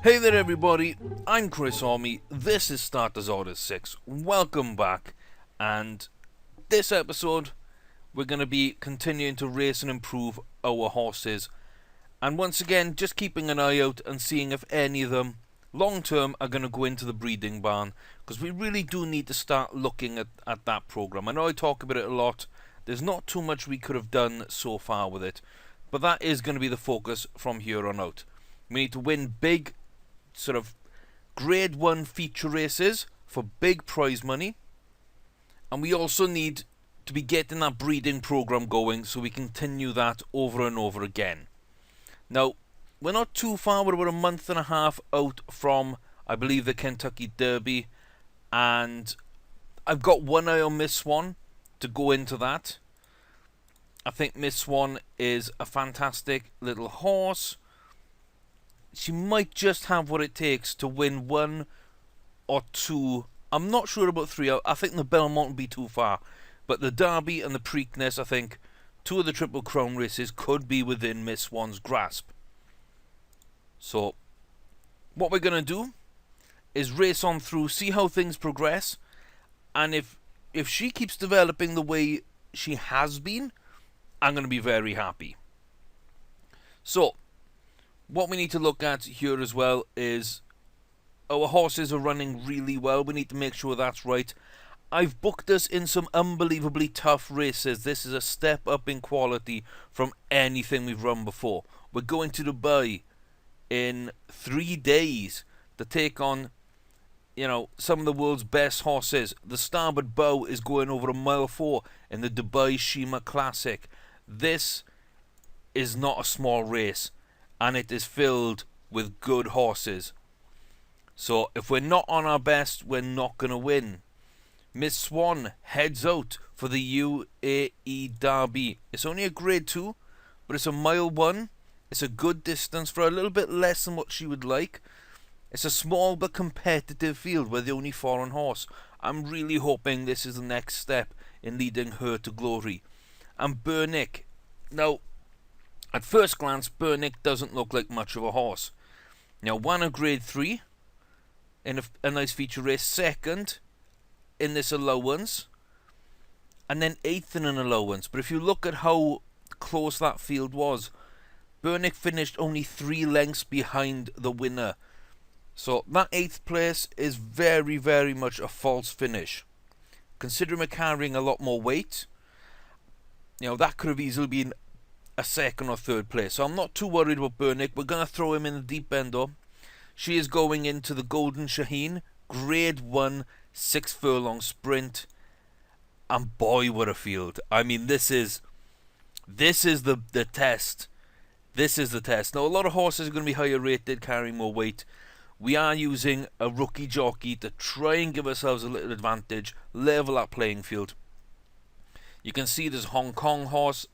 Hey there everybody, I'm Chris Army, this is Starters Order 6, welcome back, and this episode we're going to be continuing to race and improve our horses, and once again just keeping an eye out and seeing if any of them long term are going to go into the breeding barn, because we really do need to start looking at that program. I know I talk about it a lot, there's not too much we could have done so far with it, but that is going to be the focus from here on out. We need to win big sort of grade 1 feature races for big prize money, and we also need to be getting that breeding program going so we continue that over and over again. Now we're not too far, we're about a month and a half out from, I believe, the Kentucky Derby, and I've got one eye on Miss Swan to go into that. I think Miss Swan is a fantastic little horse. She might just have what it takes to win one or two. I'm not sure about three. I think the Belmont would be too far. But the Derby and the Preakness, I think two of the Triple Crown races could be within Miss Swan's grasp. So what we're going to do is race on through, see how things progress. And if she keeps developing the way she has been, I'm going to be very happy. So what we need to look at here as well is our horses are running really well. We need to make sure that's right. I've booked us in some unbelievably tough races. This is a step up in quality from anything we've run before. We're going to Dubai in 3 days to take on, you know, some of the world's best horses. The Starboard Bow is going over a mile 4 in the Dubai Shima Classic. This is not a small race, and it is filled with good horses. So if we're not on our best, we're not going to win. Miss Swan heads out for the UAE Derby. It's only a grade 2, but it's a mile 1. It's a good distance for a little bit less than what she would like. It's a small but competitive field where the only foreign horse. I'm really hoping this is the next step in leading her to glory. And Burnick. Now, at first glance, Burnick doesn't look like much of a horse. Now, won a grade 3 in a nice feature race, second in this allowance, and then 8th in an allowance. But if you look at how close that field was, Burnick finished only 3 lengths behind the winner. So that 8th place is very, very much a false finish. Considering we're carrying a lot more weight, you know, that could have easily been a 2nd or 3rd place. So I'm not too worried about Burnick. We're going to throw him in the deep end though. She is going into the Golden Shaheen, grade 1, 6 furlong sprint. And boy, what a field. I mean, this is the test. This is the test. Now, a lot of horses are going to be higher rated, carrying more weight. We are using a rookie jockey to try and give ourselves a little advantage, level that playing field. You can see there's a Hong Kong horse,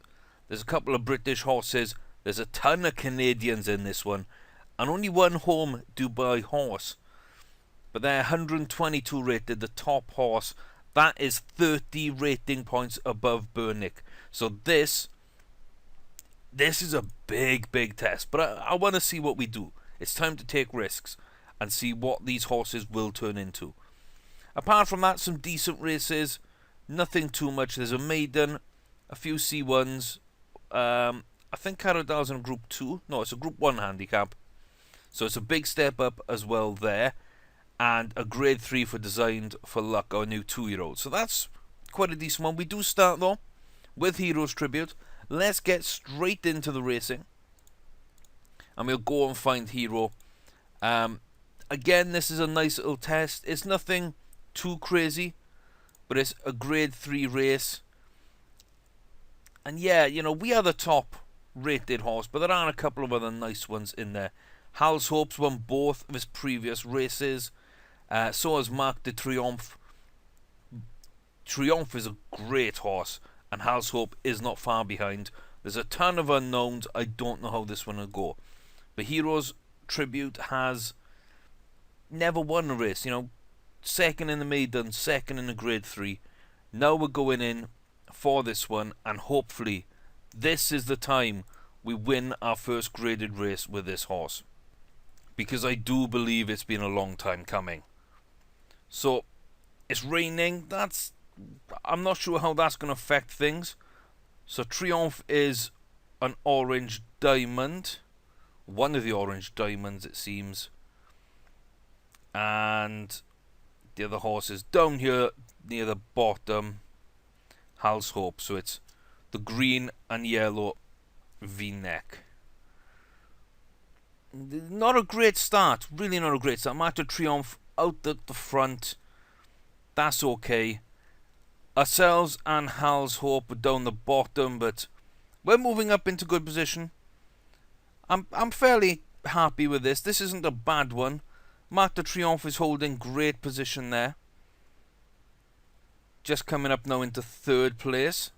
there's a couple of British horses, there's a ton of Canadians in this one, and only one home Dubai horse. But they're 122 rated, the top horse. That is 30 rating points above Burnick. So this is a big, big test. But I want to see what we do. It's time to take risks and see what these horses will turn into. Apart from that, some decent races. Nothing too much. There's a maiden, a few C1s. I think Caradal's in a Group 2. No, it's a Group 1 handicap. So it's a big step up as well there. And a grade 3 for Designed for Luck, our new 2-year-old. So that's quite a decent one. We do start though with Heroes Tribute. Let's get straight into the racing. And we'll go and find Hero. Again, this is a nice little test. It's nothing too crazy, but it's a grade 3 race. And yeah, you know, we are the top rated horse, but there are a couple of other nice ones in there. Hal's Hopes won both of his previous races. So has Marc de Triomphe. Triomphe is a great horse, and Hal's Hope is not far behind. There's a ton of unknowns. I don't know how this one will go. But Heroes Tribute has never won a race. You know, 2nd in the maiden, 2nd in the grade 3. Now we're going in for this one, and hopefully this is the time we win our first graded race with this horse. because I do believe it's been a long time coming. So, it's raining. I'm not sure how that's going to affect things. So, Triomphe is an orange diamond. One of the orange diamonds, it seems. And the other horse is down here near the bottom. Hal's Hope. So, it's the green and yellow V-neck. Not a great start. Really not a great start. Marc Triomphe out at the front. That's okay. Ourselves and Hal's Hope are down the bottom, but we're moving up into good position. I'm fairly happy with this. This isn't a bad one. Marc Triomphe is holding great position there. Just coming up now into third place.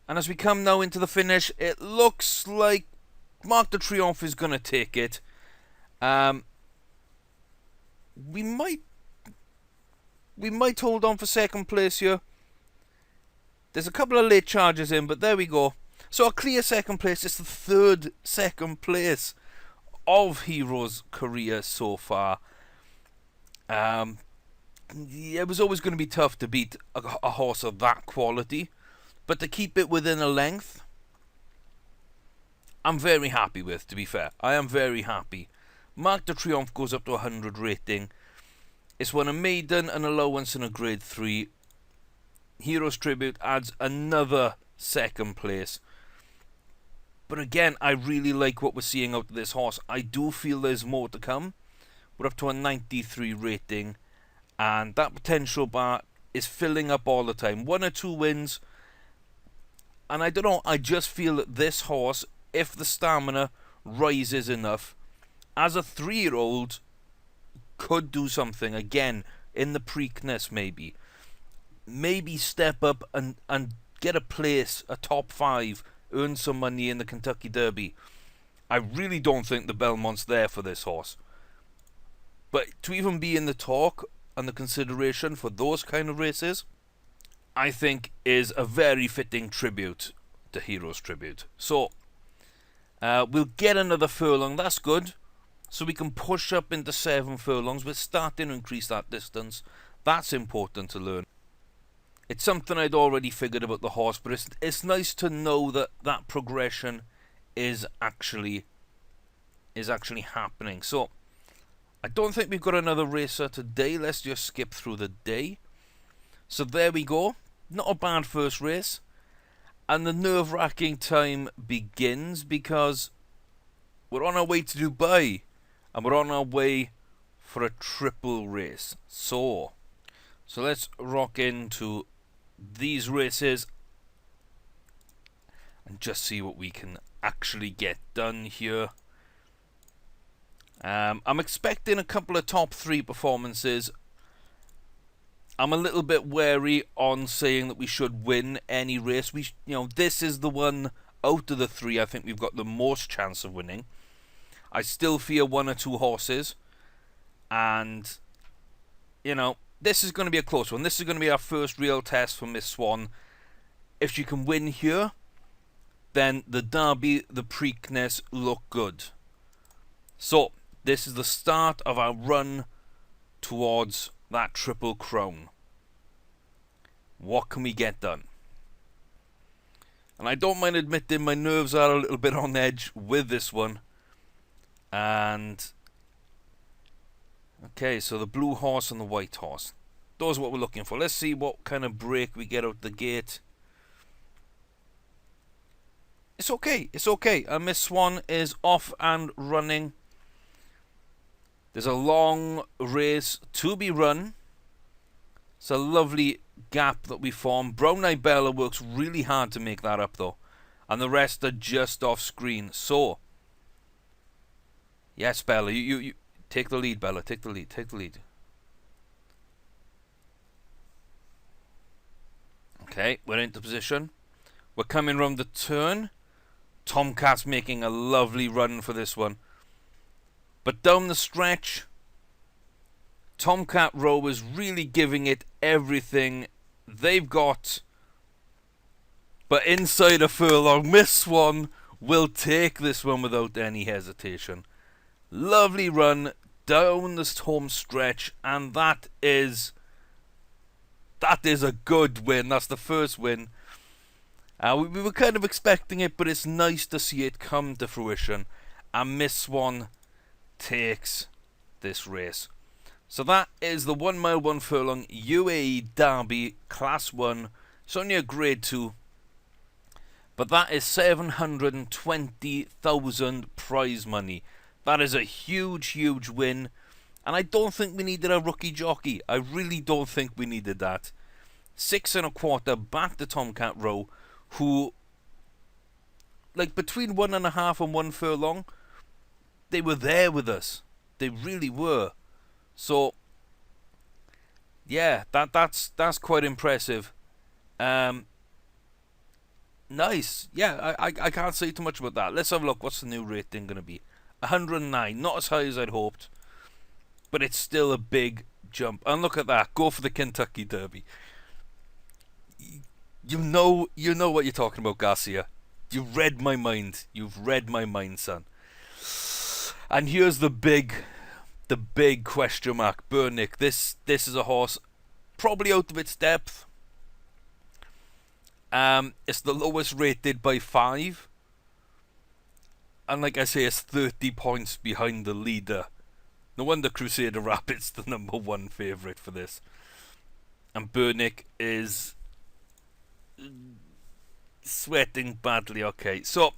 And as we come now into the finish, it looks like Marc Triomphe is going to take it. We might hold on for second place here. There's a couple of late charges in, but there we go. So a clear second place. It's the third second place of Hero's career so far. It was always going to be tough to beat a horse of that quality, but to keep it within a length, I'm very happy with, to be fair. I am very happy. Marc Triomphe goes up to 100 rating. It's won a maiden, an allowance, and a grade 3. Hero's Tribute adds another second place. But again, I really like what we're seeing out of this horse. I do feel there's more to come. We're up to a 93 rating. And that potential bar is filling up all the time. 1 or 2 wins. And I don't know, I just feel that this horse, if the stamina rises enough, as a 3-year-old, could do something again in the Preakness maybe. Maybe step up and get a place, a top 5, earn some money in the Kentucky Derby. I really don't think the Belmont's there for this horse. But to even be in the talk and the consideration for those kind of races, I think is a very fitting tribute to Hero's Tribute. So, we'll get another furlong, that's good. So we can push up into 7 furlongs. We're starting to increase that distance. That's important to learn. It's something I'd already figured about the horse, but it's nice to know that that progression is actually happening. So, I don't think we've got another racer today. Let's just skip through the day. So there we go. Not a bad first race. And the nerve-wracking time begins because we're on our way to Dubai. And we're on our way for a triple race. So let's rock into these races and just see what we can actually get done here. I'm expecting a couple of top 3 performances. I'm a little bit wary on saying that we should win any race. This is the one out of the 3 I think we've got the most chance of winning. I still fear 1 or 2 horses. And, this is going to be a close one. This is going to be our first real test for Miss Swan. If she can win here, then the Derby, the Preakness look good. So, this is the start of our run towards that Triple Crown. What can we get done? And I don't mind admitting my nerves are a little bit on edge with this one. And okay, so the blue horse and the white horse. Those are what we're looking for. Let's see what kind of break we get out the gate. It's okay. It's okay. Miss Swan is off and running. There's a long race to be run. It's a lovely gap that we form. Brown Eye Bella works really hard to make that up though. And the rest are just off screen. So, yes, Bella, you take the lead, Bella. Take the lead. Take the lead. Okay, we're into position. We're coming round the turn. Tomcat's making a lovely run for this one. But down the stretch, Tomcat Row is really giving it everything they've got. But inside a furlong, Miss Swan will take this one without any hesitation. Lovely run down this home stretch, and that is a good win. That's the first win. We were kind of expecting it, but it's nice to see it come to fruition. And Miss Swan takes this race. So that is the 1 mile 1 furlong UAE Derby Class 1. It's only a grade 2. But that is 720,000 prize money. That is a huge, huge win. And I don't think we needed a rookie jockey. I really don't think we needed that. 6 1/4 back to Tomcat Row, who, like, between 1.5 and 1 furlong, they were there with us. They really were. So, yeah, that's quite impressive. Nice. Yeah, I can't say too much about that. Let's have a look. What's the new rating going to be? 109. Not as high as I'd hoped, but it's still a big jump. And look at that. Go for the Kentucky Derby. You know what you're talking about, Garcia. You've read my mind. You've read my mind, son. And here's the big question mark. Burnick. This is a horse probably out of its depth. It's the lowest rated by 5. And like I say, it's 30 points behind the leader. No wonder Crusader Rapids the number 1 favourite for this. And Burnick is sweating badly. Okay, so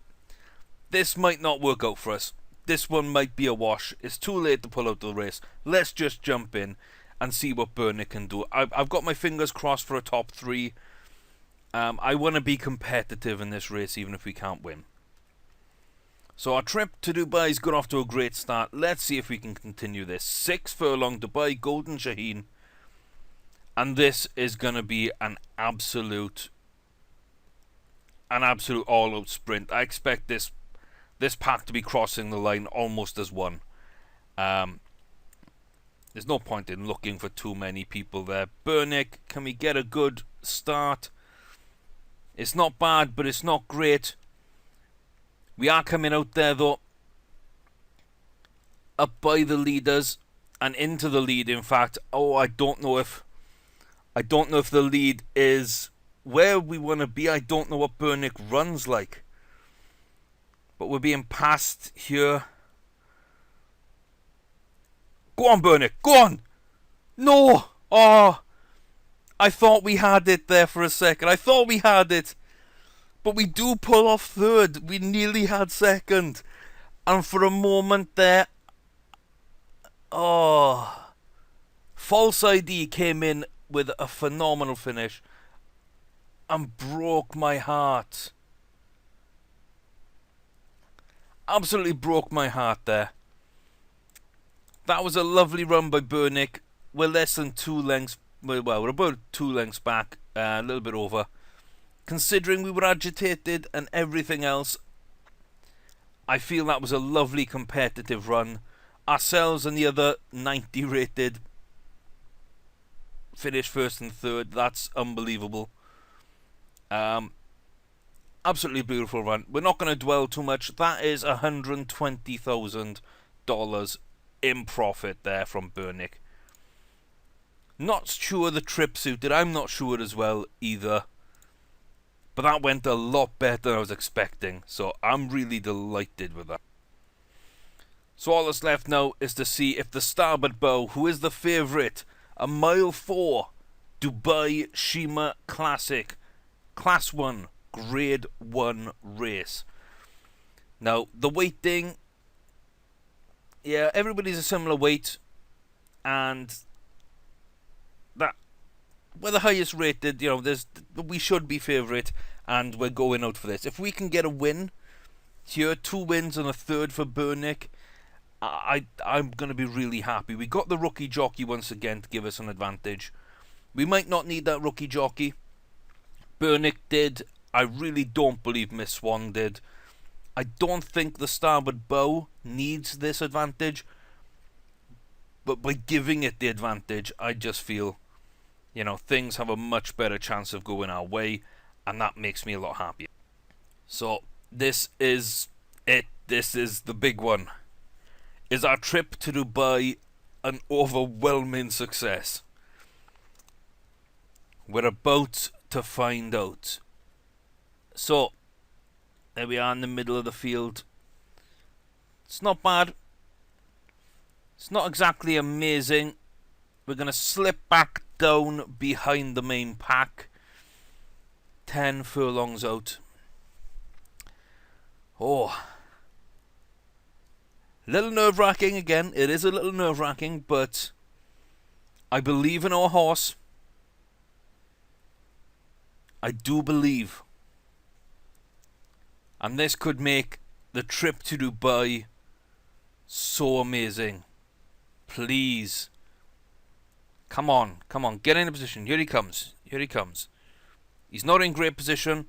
this might not work out for us. This one might be a wash. It's too late to pull out the race. Let's just jump in and see what Burnick can do. I've got my fingers crossed for a top 3. I want to be competitive in this race even if we can't win. So our trip to Dubai's got off to a great start. Let's see if we can continue this. 6 furlong Dubai Golden Shaheen. And this is going to be an absolute all-out sprint. I expect this pack to be crossing the line almost as one. There's no point in looking for too many people there. Burnick, can we get a good start? It's not bad, but it's not great. We are coming out there, though, up by the leaders and into the lead, in fact. Oh, I don't know if the lead is where we want to be. I don't know what Burnick runs like. But we're being passed here. Go on, Burnick. Go on. No. Oh, I thought we had it there for a second. I thought we had it. But we do pull off 3rd. We nearly had 2nd. And for a moment there, oh, False ID came in with a phenomenal finish and broke my heart. Absolutely broke my heart there. That was a lovely run by Burnick. We're less than 2 lengths. Well, we're about 2 lengths back, a little bit over. Considering we were agitated and everything else, I feel that was a lovely competitive run. Ourselves and the other 90 rated finished 1st and 3rd. That's unbelievable. Absolutely beautiful run. We're not going to dwell too much. That is $120,000 in profit there from Burnick. Not sure the trip suited. I'm not sure as well either. But that went a lot better than I was expecting. So I'm really delighted with that. So all that's left now is to see if the Starboard Bow, who is the favourite, a mile 4 Dubai Shima Classic Class 1 Grade 1 race. Now the weighting, yeah, everybody's a similar weight, and that we're the highest rated. You know, we should be favourite, and we're going out for this. If we can get a win here, 2 wins and a 3rd for Burnick, I'm going to be really happy. We got the rookie jockey once again to give us an advantage. We might not need that rookie jockey. Burnick did. I really don't believe Miss Swan did. I don't think the Starboard Bow needs this advantage. But by giving it the advantage, I just feel, you know, things have a much better chance of going our way. And that makes me a lot happier. So, this is it. This is the big one. Is our trip to Dubai an overwhelming success? We're about to find out. So, there we are in the middle of the field. It's not bad. It's not exactly amazing. We're going to slip back down behind the main pack. 10 furlongs out. Oh. Little nerve-wracking again. It is a little nerve-wracking, but I believe in our horse. I do believe. And this could make the trip to Dubai so amazing. Please. Come on, come on, get in a position. Here he comes. Here he comes. He's not in great position.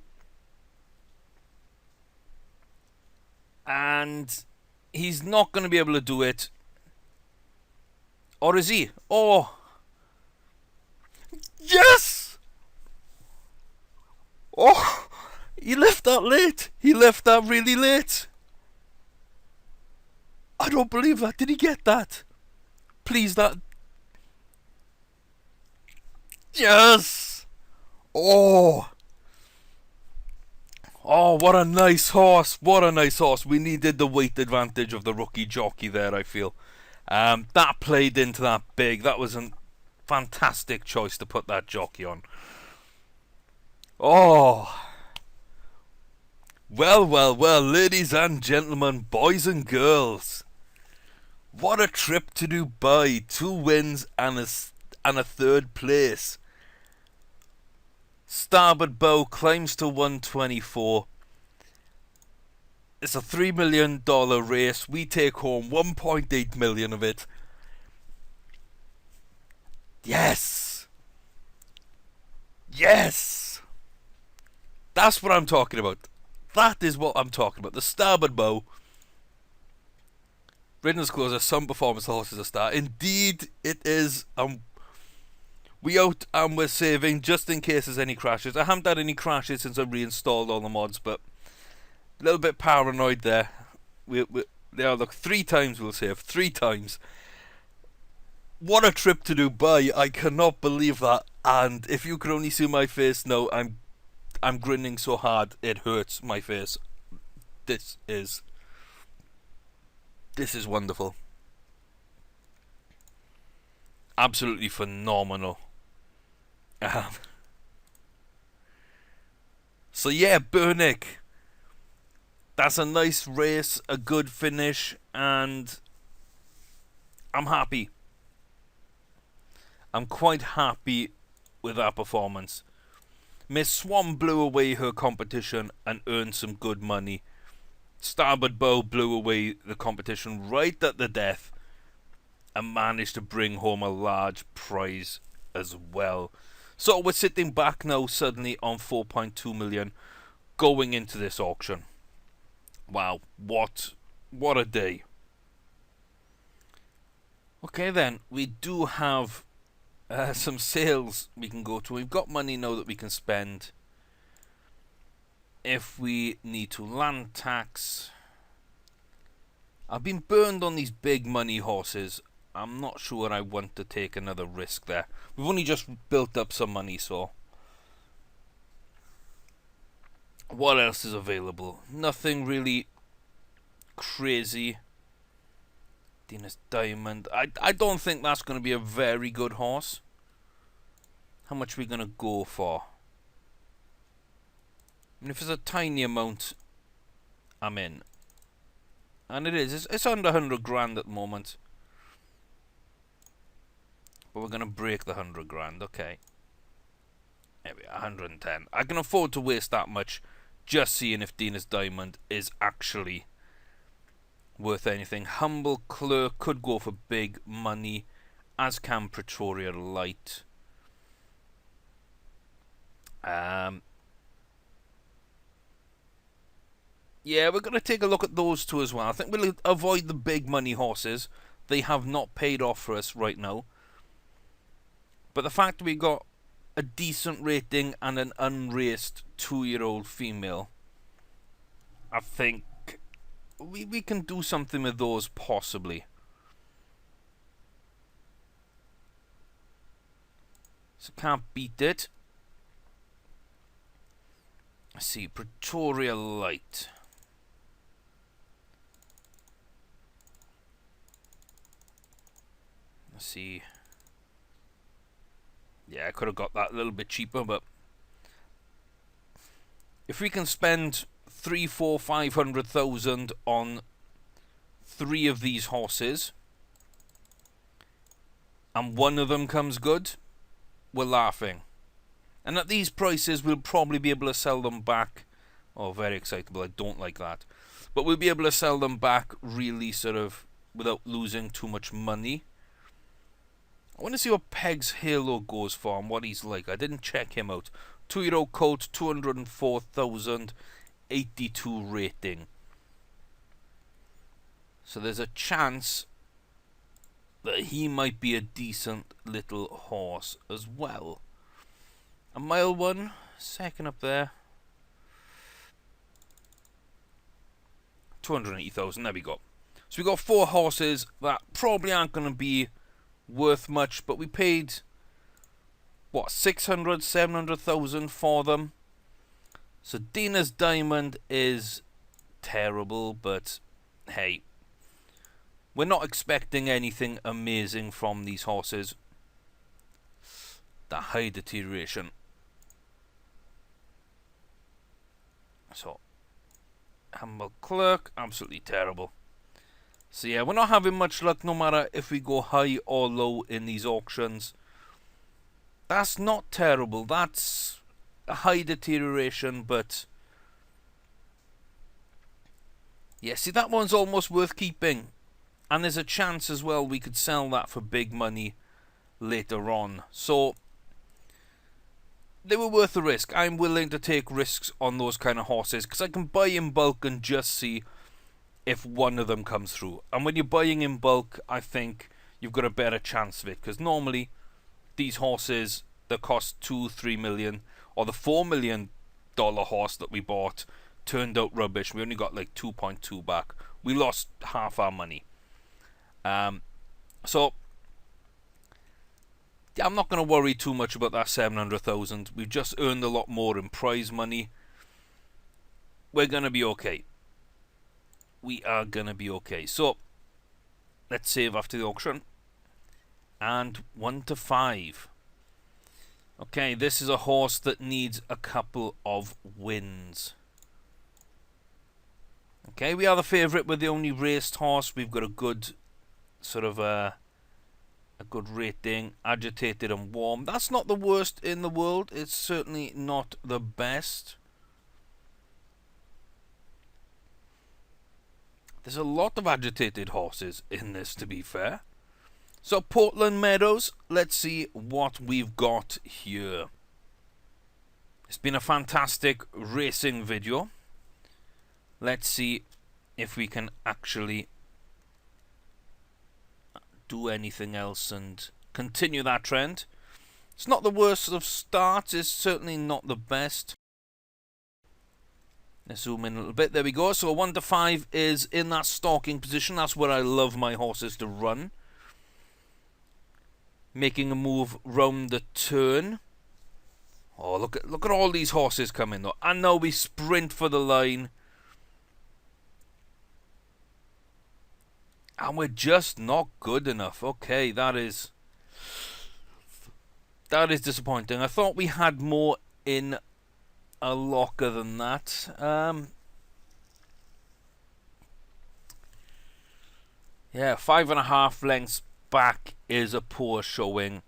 And he's not going to be able to do it. Or is he? Oh. Yes! Oh, he left that late. He left that really late. I don't believe that. Did he get that? Please, that. Yes! Oh! Oh, what a nice horse. What a nice horse. We needed the weight advantage of the rookie jockey there, I feel. That played into that big. That was a fantastic choice to put that jockey on. Oh! Well, well, well, ladies and gentlemen, boys and girls. What a trip to Dubai. 2 wins and a third place. Starboard Bow climbs to 124. It's a $3 million race. We take home 1.8 million of it. Yes! Yes! That's what I'm talking about. That is what I'm talking about. The Starboard Bow. Ridden's Closer, some performance horses a start. Indeed, it is. We out and we're saving just in case there's any crashes. I haven't had any crashes since I reinstalled all the mods, but a little bit paranoid there. Look, 3 times we'll save. 3 times. What a trip to Dubai. I cannot believe that. And if you could only see my face now, I'm grinning so hard it hurts my face. This is wonderful. Absolutely phenomenal. So yeah, Burnick. That's a nice race, a good finish, and I'm happy. I'm quite happy with that performance. Miss Swan blew away her competition and earned some good money. Starboard Bow blew away the competition right at the death and managed to bring home a large prize as well. So we're sitting back now suddenly on 4.2 million going into this auction. Wow, what a day. Okay then, we do have some sales we can go to. We've got money now that we can spend. If we need to, land tax. I've been burned on these big money horses. I'm not sure I want to take another risk there. We've only just built up some money, so. What else is available? Nothing really crazy. Venus Diamond. I don't think that's going to be a very good horse. How much are we going to go for? And if it's a tiny amount, I'm in. And it is. It's under 100 grand at the moment. But we're going to break the 100 grand. Okay. There we are, 110. I can afford to waste that much just seeing if Venus Diamond is actually worth anything. Humble Clerk could go for big money, as can Pretoria Light. Yeah, we're going to take a look at those two as well. I think we'll avoid the big money horses. They have not paid off for us right now. But the fact we got a decent rating and an unraced 2-year-old female, I think we can do something with those, possibly. So can't beat it. Let's see, Pretoria Light. Let's see. Yeah, I could have got that a little bit cheaper, but if we can spend 3, 4, 500,000 on 3 of these horses, and one of them comes good, we're laughing. And at these prices, we'll probably be able to sell them back. Oh, very excitable. I don't like that. But we'll be able to sell them back really sort of without losing too much money. I want to see what Peg's Halo goes for and what he's like. I didn't check him out. 2-year-old colt, 204,000, 82 rating. So there's a chance that he might be a decent little horse as well. A mile 1, second up there. 280,000, there we go. So we got 4 horses that probably aren't going to be worth much, but we paid, what, 600, 700,000 for them. So Dina's Diamond is terrible, but hey, we're not expecting anything amazing from these horses. The high deterioration. So, Humble Clerk, absolutely terrible. So yeah, we're not having much luck no matter if we go high or low in these auctions. That's not terrible. That's a high deterioration, but yeah, see, that one's almost worth keeping. And there's a chance as well we could sell that for big money later on. So they were worth the risk. I'm willing to take risks on those kind of horses because I can buy in bulk and just see if one of them comes through. And when you're buying in bulk, I think you've got a better chance of it, because normally these horses that cost 2-3 million, or the $4 million horse that we bought turned out rubbish. We only got like 2.2 back. We lost half our money. So I'm not going to worry too much about that 700,000. We've just earned a lot more in prize money. We're going to be okay. We are going to be okay. So let's save after the auction. And 1 to 5. Okay, this is a horse that needs a couple of wins. Okay, we are the favourite. We're the only raced horse. We've got a good sort of a good rating. Agitated and warm. That's not the worst in the world. It's certainly not the best. There's a lot of agitated horses in this, to be fair. So Portland Meadows, let's see what we've got here. It's been a fantastic racing video. Let's see if we can actually do anything else and continue that trend. It's not the worst of starts. It's certainly not the best. Let's zoom in a little bit. There we go. So 1 to 5 is in that stalking position. That's where I love my horses to run. Making a move round the turn. Oh, look at all these horses coming though. And now we sprint for the line. And we're just not good enough. Okay, that is disappointing. I thought we had more in a locker than that. Yeah, 5.5 lengths back is a poor showing.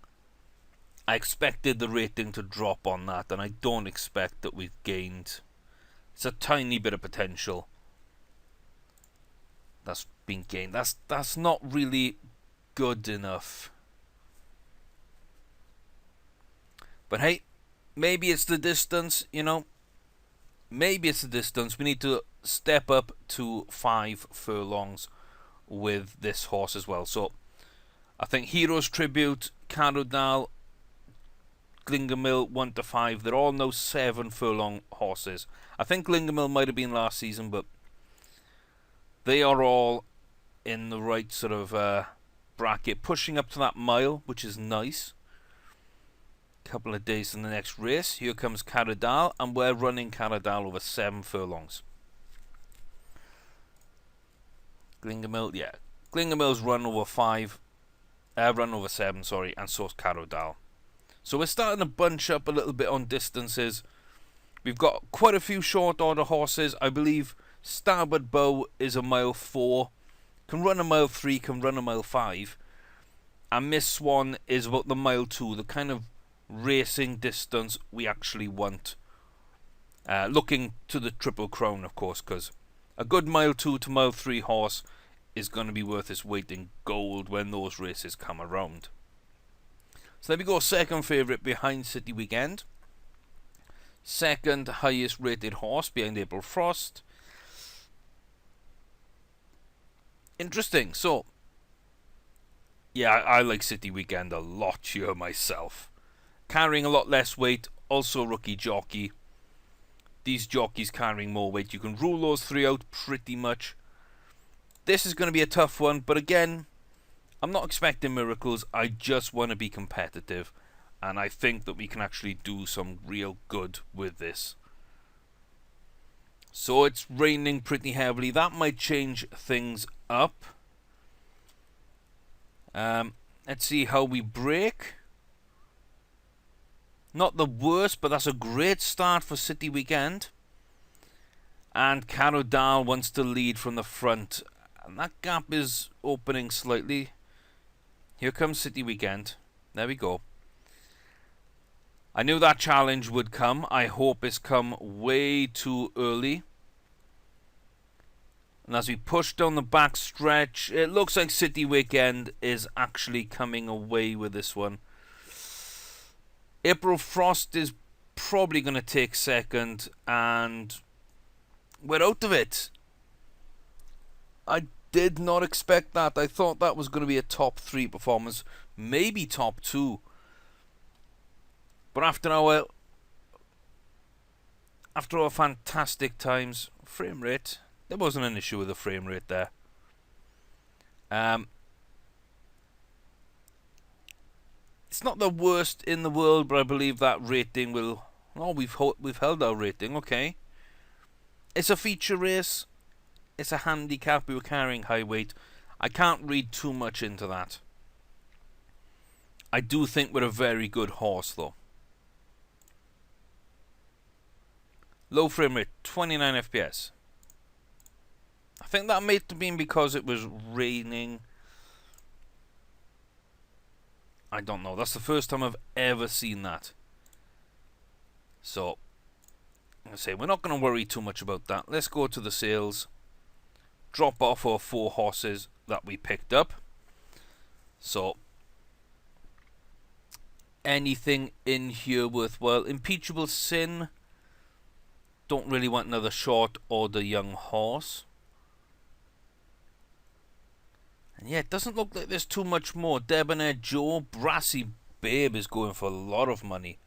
I expected the rating to drop on that, and I don't expect that we've gained. It's a tiny bit of potential that's been gained. That's not really good enough. But hey, maybe it's the distance, you know. Maybe it's the distance. We need to step up to 5 furlongs with this horse as well. So I think Heroes Tribute, Carodal, Glinda Mill 1 to 5. They're all now 7 furlong horses. I think Glinda Mill might have been last season, but they are all in the right sort of bracket, pushing up to that mile, which is nice. Couple of days in the next race. Here comes Caradal, and we're running Caradal over 7 furlongs. Glinda Mill, yeah. Glinda Mill's run over 7, sorry, and so's Caradal. So we're starting to bunch up a little bit on distances. We've got quite a few short order horses. I believe Starboard Bow is a mile 4. Can run a mile 3, can run a mile 5. And Miss Swan is about the mile 2, the kind of racing distance we actually want. Looking to the Triple Crown, of course, because a good mile 2 to mile 3 horse is going to be worth its weight in gold when those races come around. So there we go, second favourite behind City Weekend. Second highest rated horse behind April Frost. Interesting. So, yeah, I like City Weekend a lot here myself. Carrying a lot less weight, also rookie jockey. These jockeys carrying more weight. You can rule those 3 out pretty much. This is going to be a tough one, but again, I'm not expecting miracles. I just want to be competitive, and I think that we can actually do some real good with this. So it's raining pretty heavily. That might change things up. Let's see how we break. Not the worst, but that's a great start for City Weekend. And Caradal wants to lead from the front. And that gap is opening slightly. Here comes City Weekend. There we go. I knew that challenge would come. I hope it's come way too early. And as we push down the back stretch, it looks like City Weekend is actually coming away with this one. April Frost is probably going to take second, and we're out of it. I did not expect that. I thought that was going to be a top 3 performance, maybe top 2. But after our fantastic times, frame rate, there wasn't an issue with the frame rate there. It's not the worst in the world, but I believe that rating will... Oh, we've held our rating, okay. It's a feature race. It's a handicap. We were carrying high weight. I can't read too much into that. I do think we're a very good horse, though. Low frame rate, 29 FPS. I think that may have been because it was raining. I don't know. That's the first time I've ever seen that. So, I say we're not going to worry too much about that. Let's go to the sales. Drop off our 4 horses that we picked up. So, anything in here worthwhile? Impeachable Sin. Don't really want another short order young horse. And yeah, it doesn't look like there's too much more. Debonair Joe, Brassy Babe is going for a lot of money.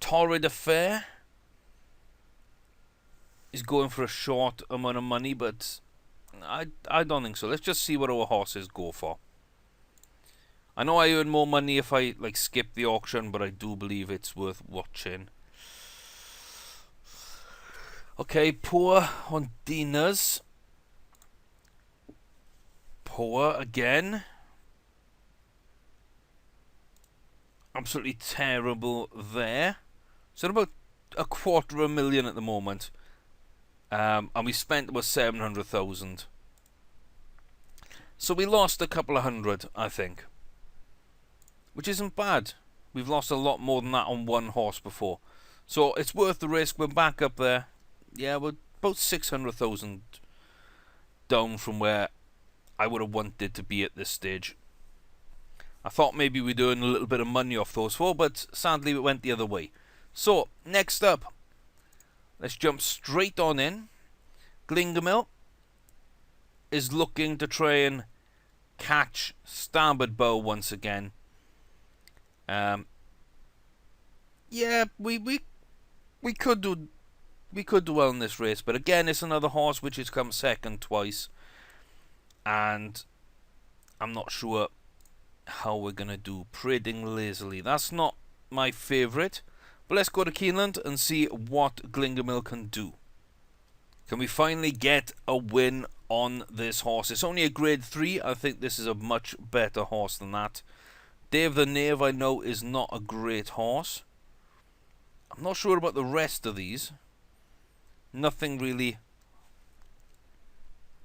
Torrid Affair is going for a short amount of money, but I don't think so. Let's just see what our horses go for. I know I earn more money if I skip the auction, but I do believe it's worth watching. Okay, Poor on Dinas. Poor again. Absolutely terrible there. So about $250,000 at the moment. And we spent about 700,000. So we lost a couple of hundred, I think. Which isn't bad. We've lost a lot more than that on one horse before. So it's worth the risk. We're back up there. Yeah, we're about 600,000 down from where I would have wanted to be at this stage. I thought maybe we'd earn a little bit of money off those 4, but sadly it went the other way. So, next up, let's jump straight on in. Glinda Mill is looking to try and catch Starboard Bow once again. Yeah, we could do well in this race, but again, it's another horse which has come second twice, and I'm not sure how we're gonna do. Parading lazily, that's not my favourite, but let's go to Keeneland and see what Glinda Mill can do. Can we finally get a win on this horse? It's only a grade 3. I think this is a much better horse than that. Dave the Knave, I know, is not a great horse. I'm not sure about the rest of these. Nothing really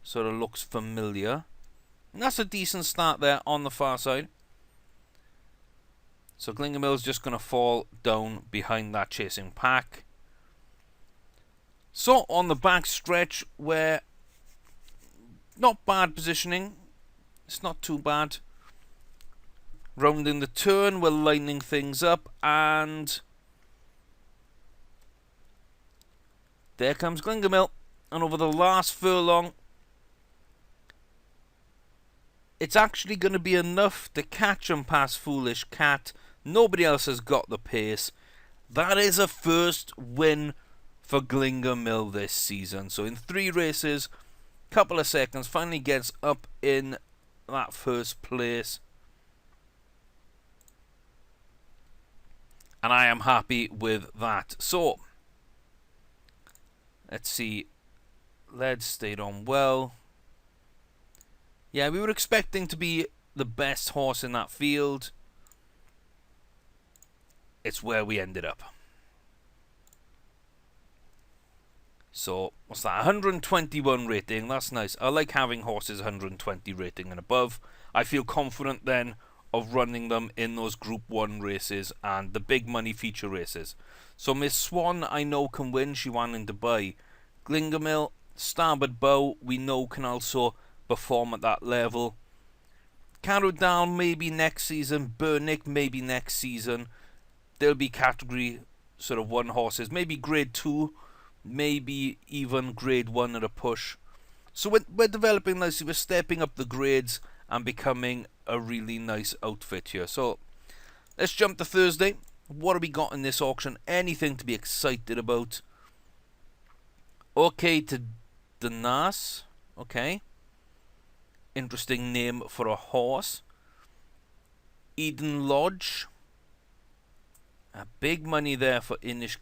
sort of looks familiar. And that's a decent start there on the far side. So Glinda Mill's just going to fall down behind that chasing pack. So on the back stretch, where not bad positioning. It's not too bad. Rounding the turn, we're lining things up, and there comes Glinda Mill. And over the last furlong, it's actually going to be enough to catch and pass Foolish Cat. Nobody else has got the pace. That is a first win for Glinda Mill this season. So in 3 races, couple of seconds, finally gets up in that first place. And I am happy with that. So, let's see. Lead stayed on well. Yeah, we were expecting to be the best horse in that field. It's where we ended up. So, what's that? 121 rating. That's nice. I like having horses 120 rating and above. I feel confident then of running them in those Group 1 races and the big money feature races. So, Miss Swan, I know can win. She won in Dubai. Glinda Mill, Starboard Bow, we know can also perform at that level. Carrow Down maybe next season. Burnick maybe next season. There'll be category sort of 1 horses. Maybe grade 2. Maybe even grade 1 at a push. So we're developing nicely. We're stepping up the grades and becoming a really nice outfit here. So let's jump to Thursday. What have we got in this auction? Anything to be excited about? Okay to Danas. Okay. Interesting name for a horse. Eden Lodge. A big money there for Inish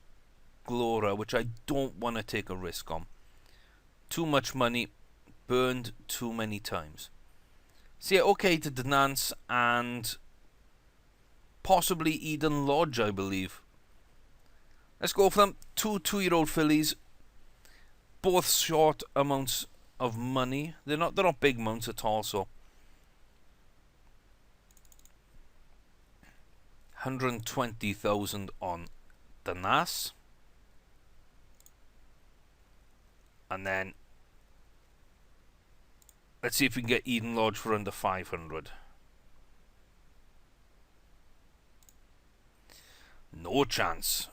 Glora, which I don't want to take a risk on. Too much money, burned too many times. So yeah, okay to Denance and possibly Eden Lodge, I believe. Let's go for them. 2 2-year-old fillies, both short amounts of money. They're not big amounts at all. So 120,000 on Danas. And then let's see if we can get Eden Lodge for under 500. No chance.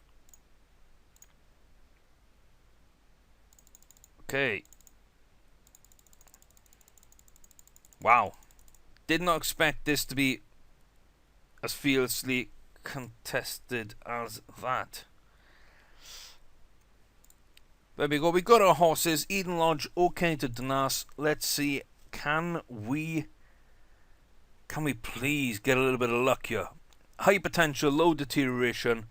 Okay. Wow. Did not expect this to be as fiercely contested as that. There we go. We got our horses. Eden Lodge, okay to Danas. Let's see. Can we please get a little bit of luck here? High potential, low deterioration.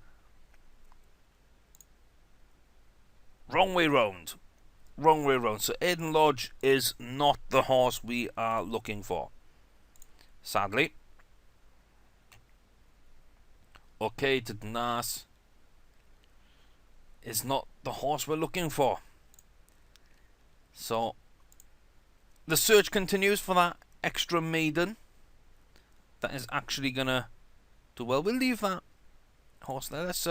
Wrong way round. Wrong way round. So Eden Lodge is not the horse we are looking for. Sadly. Okay to Danas is not the horse we're looking for. So the search continues for that extra maiden that is actually gonna do well. We'll leave that horse there. Let's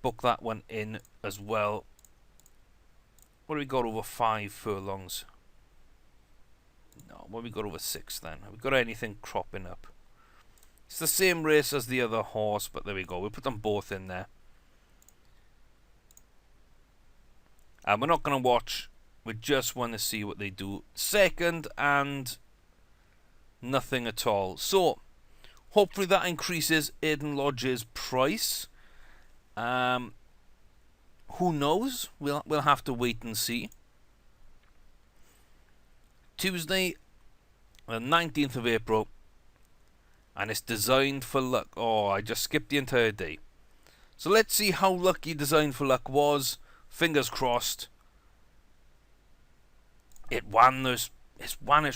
book that one in as well. What do we got over 5 furlongs? No, what have we got over 6 then? Have we got anything cropping up? It's the same race as the other horse, but there we go. We'll put them both in there. And we're not going to watch. We just want to see what they do. Second and nothing at all. So, Hopefully that increases Aiden Lodge's price. Who knows? We'll have to wait and see. Tuesday, the 19th of April, and it's Designed for Luck. Oh, I just skipped the entire day. So let's see how lucky Designed for Luck was. Fingers crossed. It won its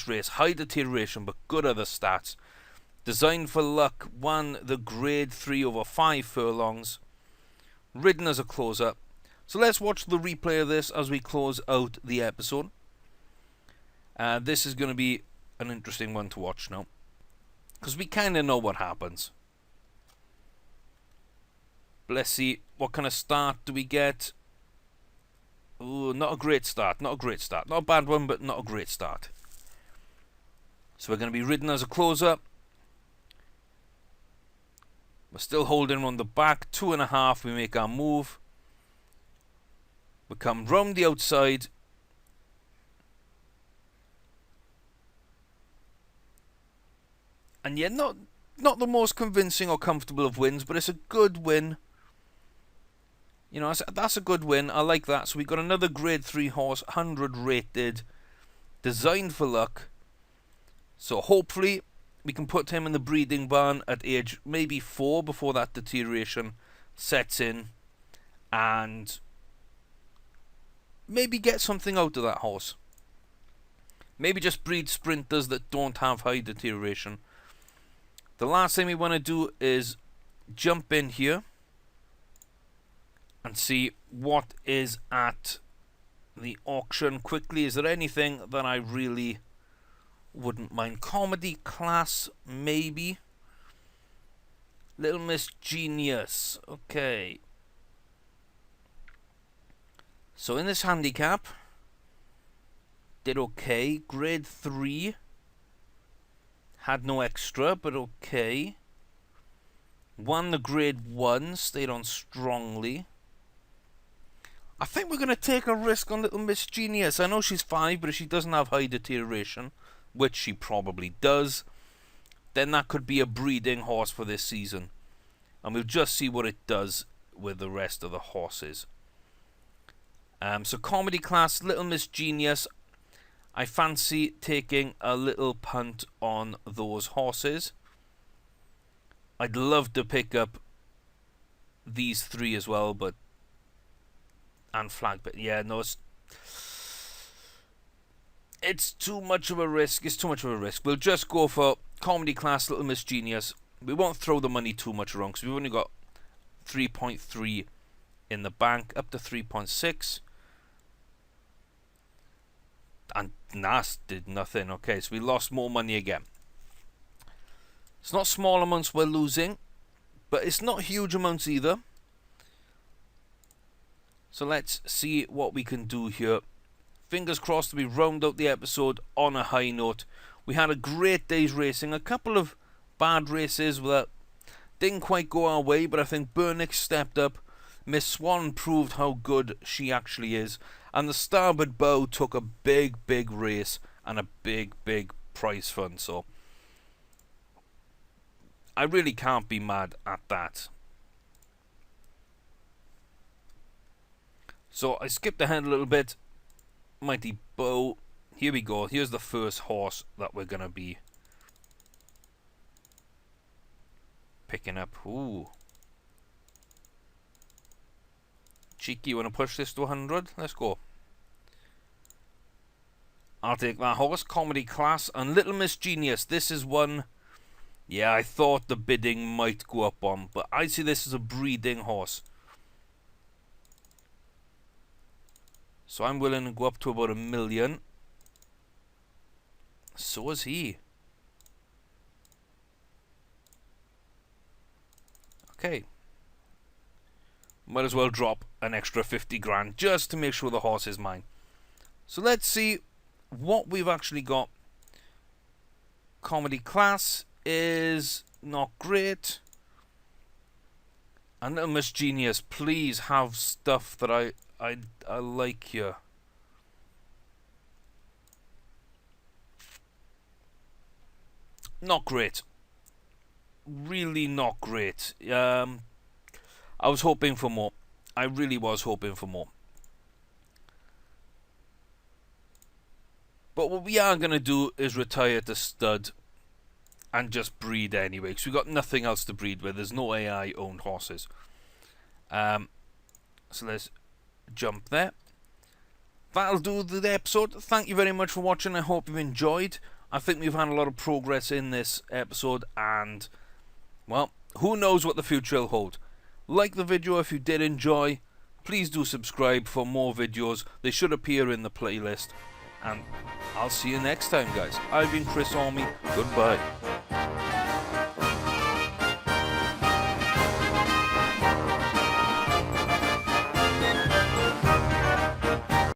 race. High deterioration, but good other stats. Designed for Luck won the grade 3 over 5 furlongs. Ridden as a closer. So let's watch the replay of this as we close out the episode. This is going to be an interesting one to watch now, because we kind of know what happens. But let's see, what kind of start do we get? Ooh, not a great start. Not a bad one, but not a great start. So we're going to be ridden as a closer. We're still holding on the back. 2.5, we make our move. We come round the outside. And yeah, not the most convincing or comfortable of wins, but it's a good win. You know, that's a good win. I like that. So we got another grade 3 horse, 100 rated, Designed for Luck. So hopefully we can put him in the breeding barn at age maybe 4 before that deterioration sets in, and maybe get something out of that horse. Maybe just breed sprinters that don't have high deterioration. The last thing we want to do is jump in here and see what is at the auction quickly. Is there anything that I really wouldn't mind? Comedy class, maybe. Little Miss Genius. Okay. So in this handicap, did okay. Grade 3. Had no extra, but okay. Won the grade 1. Stayed on strongly. I think we're going to take a risk on Little Miss Genius. I know she's 5, but if she doesn't have high deterioration, which she probably does, then that could be a breeding horse for this season. And we'll just see what it does with the rest of the horses. So comedy class, Little Miss Genius. I fancy taking a little punt on those horses. I'd love to pick up these 3 as well, but and flag, but yeah, no, it's too much of a risk. It's too much of a risk. We'll just go for comedy class, Little Miss Genius. We won't throw the money too much around because we've only got 3.3 in the bank, up to 3.6. And Nas did nothing. Okay, so we lost more money again. It's not small amounts we're losing, but it's not huge amounts either. So let's see what we can do here. Fingers crossed we round out the episode on a high note. We had a great day's racing. A couple of bad races that didn't quite go our way, but I think Burnix stepped up. Miss Swan proved how good she actually is. And the Starboard Bow took a big race and a big prize fund. So I really can't be mad at that. So I skipped ahead a little bit. Mighty Bow. Here we go. Here's the first horse that we're going to be picking up. Ooh. Cheeky, you want to push this to 100? Let's go. I'll take that horse. Comedy class. And Little Miss Genius. This is one, yeah, I thought the bidding might go up on, but I see this as a breeding horse. So I'm willing to go up to about $1 million. So is he. Okay. Might as well drop an extra 50 grand just to make sure the horse is mine. So let's see what we've actually got. Comedy class is not great. And Little Miss Genius, please have stuff that I like here. Not great. really not great. I was hoping for more. I really was hoping for more. But what we are going to do is retire to stud and just breed anyway, because we've got nothing else to breed with. There's no AI-owned horses. So let's jump there. That'll do the episode. Thank you very much for watching. I hope you've enjoyed. I think we've had a lot of progress in this episode, and, well, who knows what the future will hold. Like the video if you did enjoy. Please do subscribe for more videos. They should appear in the playlist. And I'll see you next time, guys. I've been Chris Army. Goodbye.